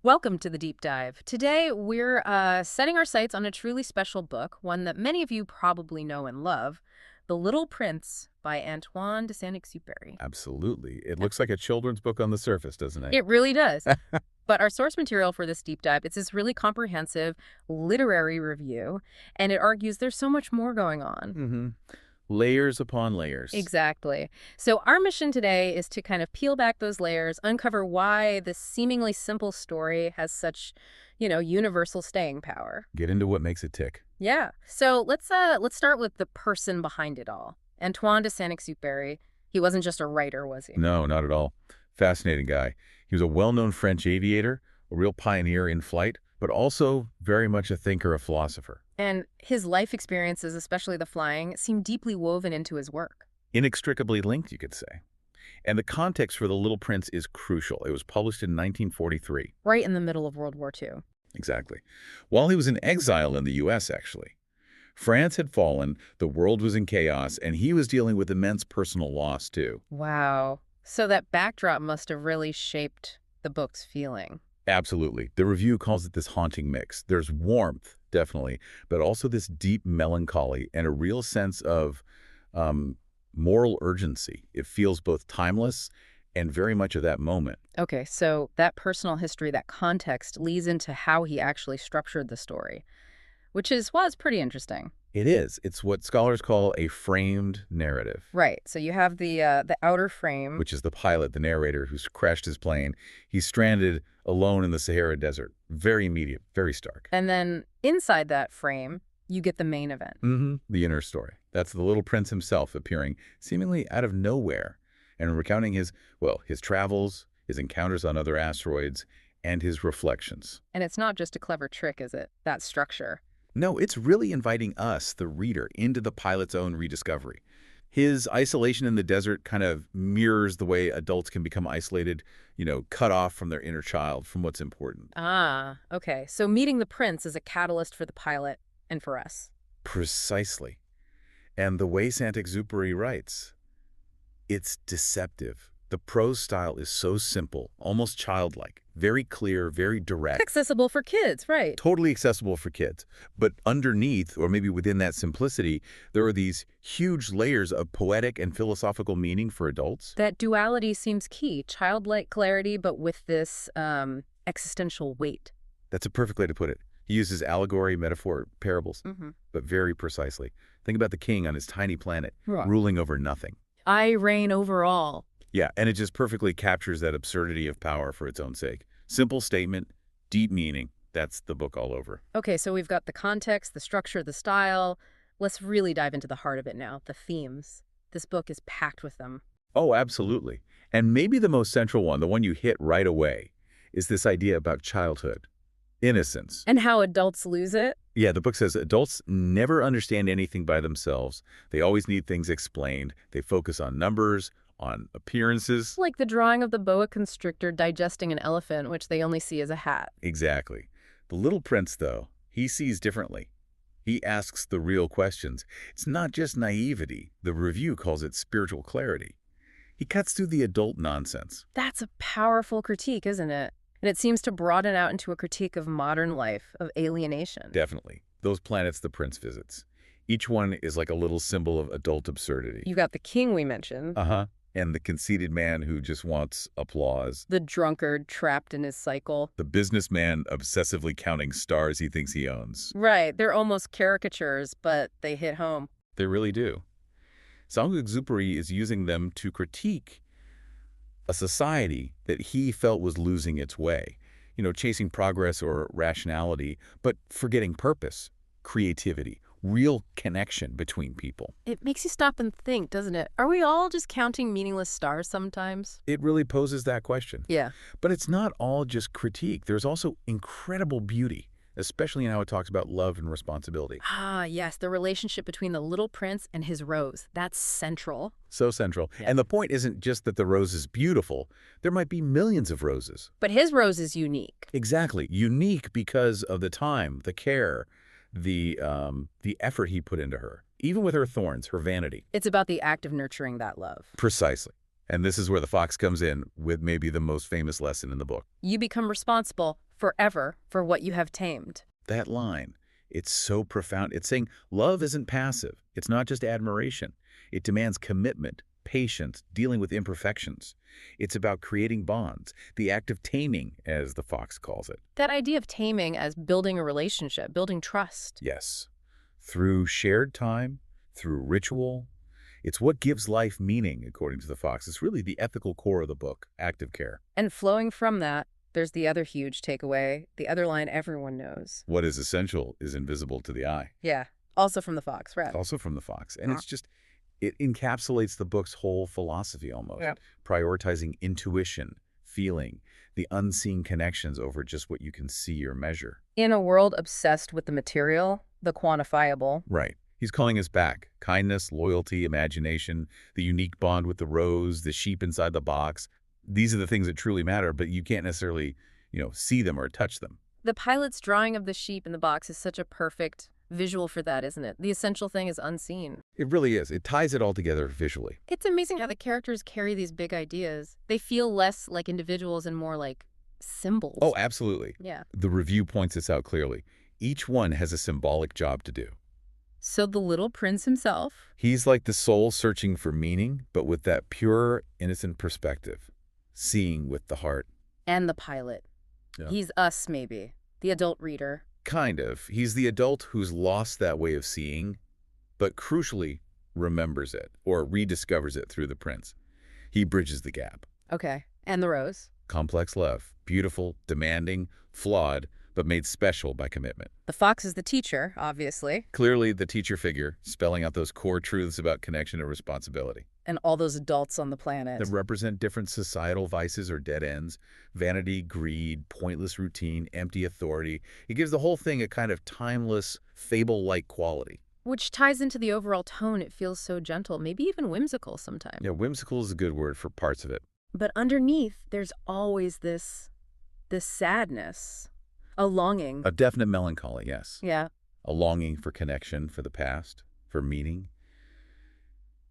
Welcome to the Deep Dive. Today, we're setting our sights on a truly special book, one that many of you probably know and love, The Little Prince by Antoine de Saint-Exupéry. Absolutely. It looks like a children's book on the surface, doesn't it? It really does. But our source material for this deep dive, it's this really comprehensive literary review, and it argues there's so much more going on. Mm-hmm. Layers upon layers. Exactly. So our mission today is to kind of peel back those layers, uncover why this seemingly simple story has such, universal staying power. Get into what makes it tick. Yeah. So let's start with the person behind it all. Antoine de Saint-Exupéry. He wasn't just a writer, was he? No, not at all. Fascinating guy. He was a well-known French aviator, a real pioneer in flight, but also very much a thinker, a philosopher. And his life experiences, especially the flying, seem deeply woven into his work. Inextricably linked, you could say. And the context for The Little Prince is crucial. It was published in 1943. Right in the middle of World War II. Exactly. While he was in exile in the U.S., actually. France had fallen, the world was in chaos, and he was dealing with immense personal loss, too. Wow. So that backdrop must have really shaped the book's feeling. Absolutely. The review calls it this haunting mix. There's warmth, definitely, but also this deep melancholy and a real sense of moral urgency. It feels both timeless and very much of that moment. Okay, so that personal history, that context, leads into how he actually structured the story, which was pretty interesting. It is. It's what scholars call a framed narrative. Right. So you have the outer frame. Which is the pilot, the narrator, who's crashed his plane. He's stranded alone in the Sahara Desert. Very immediate, very stark. And then inside that frame, you get the main event. The inner story. That's the little prince himself appearing seemingly out of nowhere and recounting his travels, his encounters on other asteroids, and his reflections. And it's not just a clever trick, is it? That structure. No, it's really inviting us, the reader, into the pilot's own rediscovery. His isolation in the desert kind of mirrors the way adults can become isolated, cut off from their inner child, from what's important. Ah, okay. So meeting the prince is a catalyst for the pilot and for us. Precisely. And the way Saint-Exupéry writes, it's deceptive. The prose style is so simple, almost childlike, very clear, very direct. Accessible for kids, right? Totally accessible for kids. But underneath, or maybe within that simplicity, there are these huge layers of poetic and philosophical meaning for adults. That duality seems key. Childlike clarity, but with this existential weight. That's a perfect way to put it. He uses allegory, metaphor, parables, but very precisely. Think about the king on his tiny planet, ruling over nothing. I reign over all. Yeah, and it just perfectly captures that absurdity of power for its own sake. Simple statement, deep meaning. That's the book all over. Okay, so we've got the context, the structure, the style. Let's really dive into the heart of it now, the themes. This book is packed with them. Oh, absolutely. And maybe the most central one, the one you hit right away, is this idea about childhood, innocence. And how adults lose it? Yeah, the book says adults never understand anything by themselves. They always need things explained. They focus on numbers, on appearances. Like the drawing of the boa constrictor digesting an elephant, which they only see as a hat. Exactly. The little prince, though, he sees differently. He asks the real questions. It's not just naivety. The review calls it spiritual clarity. He cuts through the adult nonsense. That's a powerful critique, isn't it? And it seems to broaden out into a critique of modern life, of alienation. Definitely. Those planets the prince visits. Each one is like a little symbol of adult absurdity. You got the king we mentioned. And the conceited man who just wants applause. The drunkard trapped in his cycle. The businessman obsessively counting stars he thinks he owns. Right. They're almost caricatures, but they hit home. They really do. Saint-Exupéry is using them to critique a society that he felt was losing its way. Chasing progress or rationality, but forgetting purpose, creativity, real connection between people. It makes you stop and think, doesn't it? Are we all just counting meaningless stars sometimes? It really poses that question. Yeah. But it's not all just critique. There's also incredible beauty, especially in how it talks about love and responsibility. Ah, yes, the relationship between the little prince and his rose. That's central. So central. Yeah. And the point isn't just that the rose is beautiful. There might be millions of roses. But his rose is unique. Exactly. Unique because of the time, the care, the effort he put into her, even with her thorns, her vanity. It's about the act of nurturing that love. Precisely. And this is where the fox comes in with maybe the most famous lesson in the book. You become responsible forever for what you have tamed. That line, it's so profound. It's saying love isn't passive. It's not just admiration. It demands commitment, patience, dealing with imperfections. It's about creating bonds, the act of taming, as the fox calls it. That idea of taming as building a relationship, building trust. Yes. Through shared time, through ritual. It's what gives life meaning, according to the fox. It's really the ethical core of the book, active care. And flowing from that, there's the other huge takeaway, the other line everyone knows. What is essential is invisible to the eye. Yeah, also from the fox, right? Also from the fox. And it's just, it encapsulates the book's whole philosophy almost. Yeah. Prioritizing intuition, feeling, the unseen connections over just what you can see or measure. In a world obsessed with the material, the quantifiable. Right. He's calling us back. Kindness, loyalty, imagination, the unique bond with the rose, the sheep inside the box. These are the things that truly matter, but you can't necessarily, see them or touch them. The pilot's drawing of the sheep in the box is such a perfect visual for that, isn't it? The essential thing is unseen. It really is. It ties it all together visually. It's amazing how the characters carry these big ideas. They feel less like individuals and more like symbols. Oh, absolutely. Yeah. The review points this out clearly. Each one has a symbolic job to do. So the little prince himself. He's like the soul searching for meaning, but with that pure, innocent perspective, seeing with the heart. And the pilot. Yeah. He's us, maybe. The adult reader. Kind of. He's the adult who's lost that way of seeing, but crucially remembers it or rediscovers it through the prince. He bridges the gap. Okay. And the rose. Complex love. Beautiful, demanding, flawed, but made special by commitment. The fox is the teacher, obviously. Clearly the teacher figure, spelling out those core truths about connection and responsibility. And all those adults on the planet. That represent different societal vices or dead ends, vanity, greed, pointless routine, empty authority. It gives the whole thing a kind of timeless, fable-like quality. Which ties into the overall tone. It feels so gentle, maybe even whimsical sometimes. Yeah, whimsical is a good word for parts of it. But underneath, there's always this sadness, a longing. A definite melancholy, yes. Yeah. A longing for connection, for the past, for meaning.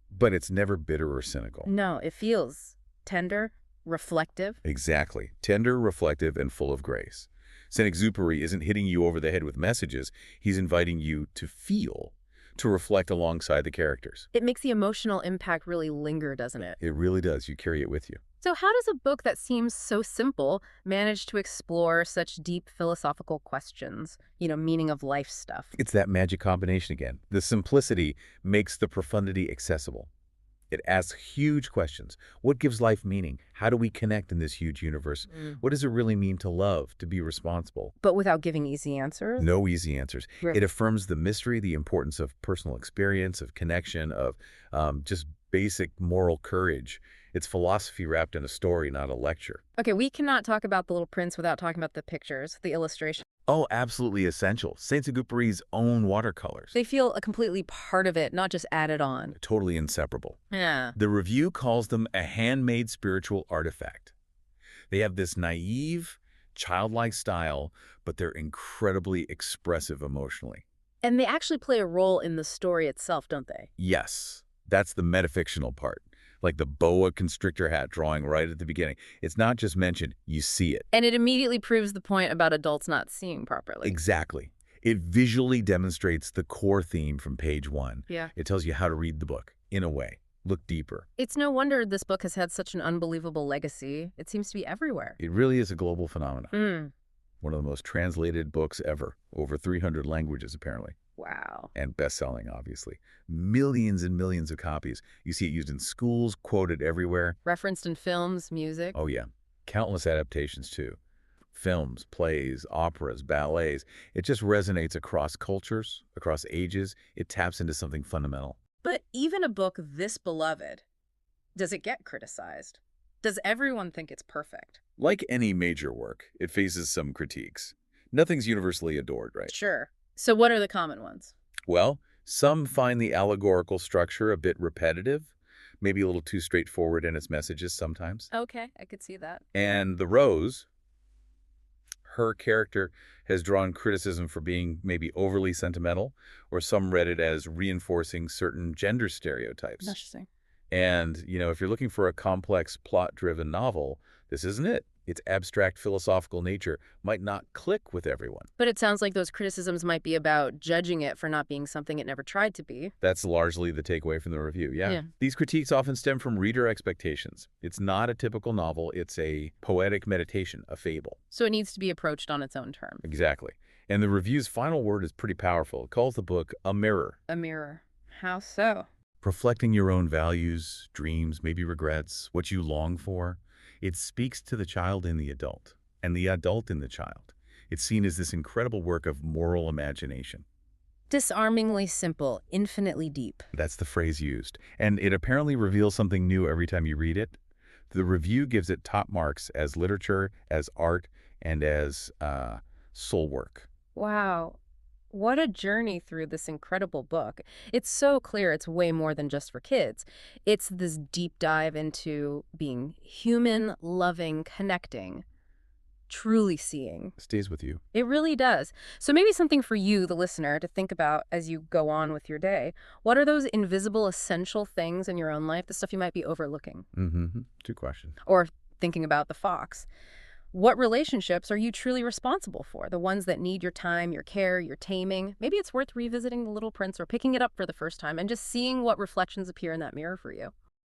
But it's never bitter or cynical. No, it feels tender, reflective. Exactly. Tender, reflective, and full of grace. Saint-Exupéry isn't hitting you over the head with messages. He's inviting you to feel, to reflect alongside the characters. It makes the emotional impact really linger, doesn't it? It really does. You carry it with you. So how does a book that seems so simple manage to explore such deep philosophical questions, meaning of life stuff? It's that magic combination again. The simplicity makes the profundity accessible. It asks huge questions. What gives life meaning? How do we connect in this huge universe? What does it really mean to love, to be responsible? But without giving easy answers? No easy answers. Right. It affirms the mystery, the importance of personal experience, of connection, of just basic moral courage. It's philosophy wrapped in a story, not a lecture. Okay, we cannot talk about The Little Prince without talking about the pictures, the illustration. Oh, absolutely essential. Saint-Exupéry's own watercolors. They feel a completely part of it, not just added on. Totally inseparable. Yeah. The review calls them a handmade spiritual artifact. They have this naive, childlike style, but they're incredibly expressive emotionally. And they actually play a role in the story itself, don't they? Yes, that's the metafictional part. Like the boa constrictor hat drawing right at the beginning. It's not just mentioned, you see it. And it immediately proves the point about adults not seeing properly. Exactly. It visually demonstrates the core theme from page 1. Yeah. It tells you how to read the book, in a way. Look deeper. It's no wonder this book has had such an unbelievable legacy. It seems to be everywhere. It really is a global phenomenon. One of the most translated books ever. Over 300 languages, apparently. Wow. And best-selling, obviously. Millions and millions of copies. You see it used in schools, quoted everywhere. Referenced in films, music. Oh, yeah. Countless adaptations, too. Films, plays, operas, ballets. It just resonates across cultures, across ages. It taps into something fundamental. But even a book this beloved, does it get criticized? Does everyone think it's perfect? Like any major work, it faces some critiques. Nothing's universally adored, right? Sure. So what are the common ones? Well, some find the allegorical structure a bit repetitive, maybe a little too straightforward in its messages sometimes. Okay, I could see that. And the Rose, her character has drawn criticism for being maybe overly sentimental, or some read it as reinforcing certain gender stereotypes. Interesting. And, if you're looking for a complex, plot-driven novel, this isn't it. Its abstract philosophical nature might not click with everyone. But it sounds like those criticisms might be about judging it for not being something it never tried to be. That's largely the takeaway from the review, yeah. Yeah. These critiques often stem from reader expectations. It's not a typical novel, it's a poetic meditation, a fable. So it needs to be approached on its own terms. Exactly. And the review's final word is pretty powerful. It calls the book a mirror, A mirror. How so? reflecting your own values, dreams, maybe regrets, what you long for. It speaks to the child in the adult, and the adult in the child. It's seen as this incredible work of moral imagination. Disarmingly simple, infinitely deep. That's the phrase used. And it apparently reveals something new every time you read it. The review gives it top marks as literature, as art, and as soul work. Wow. What a journey through this incredible book. It's so clear it's way more than just for kids. It's this deep dive into being human, loving, connecting, truly seeing. Stays with you. It really does. So maybe something for you, the listener, to think about as you go on with your day. What are those invisible, essential things in your own life, the stuff you might be overlooking? Mm-hmm. Two questions. Or thinking about the fox. What relationships are you truly responsible for? The ones that need your time, your care, your taming. Maybe it's worth revisiting The Little Prince or picking it up for the first time and just seeing what reflections appear in that mirror for you.